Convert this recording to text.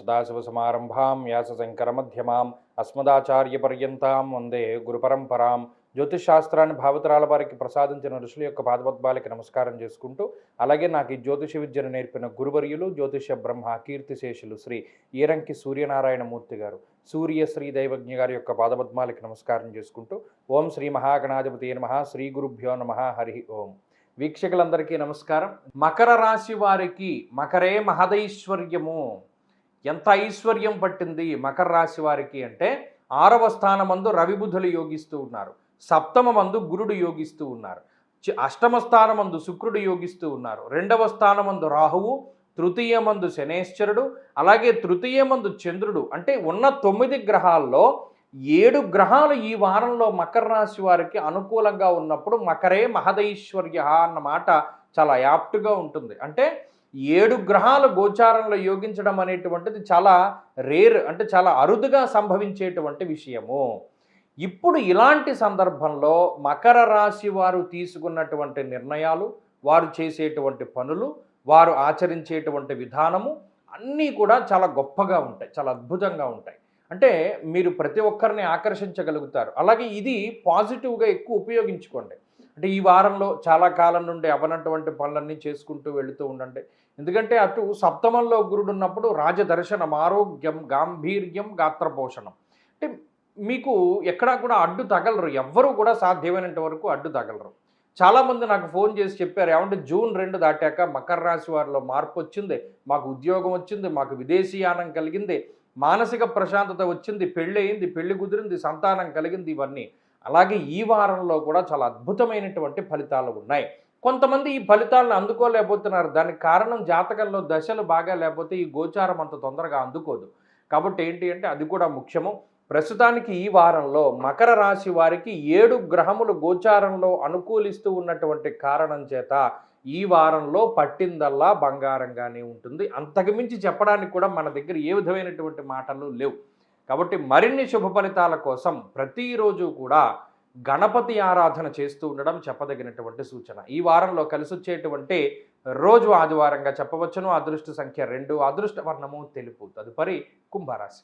సదాశివసమారంభాం వ్యాసశంకరమధ్యమాం అస్మదాచార్యపర్యంతాం వందే గురుపరంపరాం. జ్యోతిషాస్త్రాన్ని భావితరాల వారికి ప్రసాదించిన ఋషుల యొక్క పాదపద్మాలకి నమస్కారం చేసుకుంటూ, అలాగే నాకు ఈ జ్యోతిష విద్యను నేర్పిన గురువర్యులు జ్యోతిష బ్రహ్మ కీర్తిశేషులు శ్రీ ఈరంకి సూర్యనారాయణమూర్తి గారు, సూర్యశ్రీ దైవజ్ఞ గారి యొక్క పాదపద్మాలకి నమస్కారం చేసుకుంటూ, ఓం శ్రీ మహాగణాధిపతి నమః, శ్రీ గురుభ్యో నమః, హరి ఓం. వీక్షకులందరికీ నమస్కారం. మకర రాశి వారికి మకరే మహదైశ్వర్యము. ఎంత ఐశ్వర్యం పట్టింది మకర రాశి వారికి అంటే, 6వ స్థానమందు రవి బుధులు యోగిస్తూ ఉన్నారు, సప్తమందు గురుడు యోగిస్తూ ఉన్నారు, అష్టమ స్థానమందు శుక్రుడు యోగిస్తూ ఉన్నారు, 2వ స్థానమందు రాహువు, తృతీయమందు శనేశ్వరుడు, అలాగే తృతీయమందు చంద్రుడు. అంటే ఉన్న 9 గ్రహాల్లో 7 గ్రహాలు ఈ వారంలో మకర రాశి వారికి అనుకూలంగా ఉన్నప్పుడు మకరే మహదైశ్వర్య అన్న మాట చాలా యాప్ట్గా ఉంటుంది. అంటే 7 గ్రహాలు గోచారంలో యోగించడం అనేటువంటిది చాలా రేర్, అంటే చాలా అరుదుగా సంభవించేటువంటి విషయము. ఇప్పుడు ఇలాంటి సందర్భంలో మకర రాశి వారు తీసుకున్నటువంటి నిర్ణయాలు, వారు చేసేటువంటి పనులు, వారు ఆచరించేటువంటి విధానము అన్నీ కూడా చాలా గొప్పగా ఉంటాయి, చాలా అద్భుతంగా ఉంటాయి. అంటే మీరు ప్రతి ఒక్కరిని ఆకర్షించగలుగుతారు. అలాగే ఇది పాజిటివ్గా ఎక్కువ ఉపయోగించుకోండి. అంటే ఈ వారంలో చాలా కాలం నుండి అవనటువంటి పనులన్నీ చేసుకుంటూ వెళుతూ ఉండండి. ఎందుకంటే అటు సప్తమంలో గురుడు ఉన్నప్పుడు రాజదర్శనం, ఆరోగ్యం, గాంభీర్యం, గాత్రపోషణం. అంటే మీకు ఎక్కడా కూడా అడ్డు తగలరు, ఎవ్వరూ కూడా సాధ్యమైనంత వరకు అడ్డు తగలరు. చాలామంది నాకు ఫోన్ చేసి చెప్పారు, ఏమంటే జూన్ 2 దాటాక మకర రాశి వారిలో మార్పు వచ్చింది, మాకు ఉద్యోగం వచ్చింది, మాకు విదేశీయానం కలిగింది, మానసిక ప్రశాంతత వచ్చింది, పెళ్ళి అయింది, పెళ్లి కుదిరింది, సంతానం కలిగింది, ఇవన్నీ. అలాగే ఈ వారంలో కూడా చాలా అద్భుతమైనటువంటి ఫలితాలు ఉన్నాయి. కొంతమంది ఈ ఫలితాలను అందుకోలేకపోతున్నారు. దానికి కారణం జాతకంలో దశలు బాగా లేకపోతే ఈ గోచారం అంత తొందరగా అందుకోదు. కాబట్టి ఏంటి అంటే అది కూడా ముఖ్యము. ప్రస్తుతానికి ఈ వారంలో మకర రాశి వారికి 7 గ్రహములు గోచారంలో అనుకూలిస్తూ ఉన్నటువంటి కారణం చేత ఈ వారంలో పట్టిందల్లా బంగారంగానే ఉంటుంది. అంతకుమించి చెప్పడానికి కూడా మన దగ్గర ఏ విధమైనటువంటి మాటలు లేవు. కాబట్టి మరిన్ని శుభ ఫలితాల కోసం ప్రతిరోజు కూడా గణపతి ఆరాధన చేస్తూ ఉండడం చెప్పదగినటువంటి సూచన. ఈ వారంలో కలిసొచ్చేటువంటి రోజు ఆదివారంగా చెప్పవచ్చును. అదృష్ట సంఖ్య 2, అదృష్ట వర్ణము తెలుపు. తదుపరి కుంభరాశి.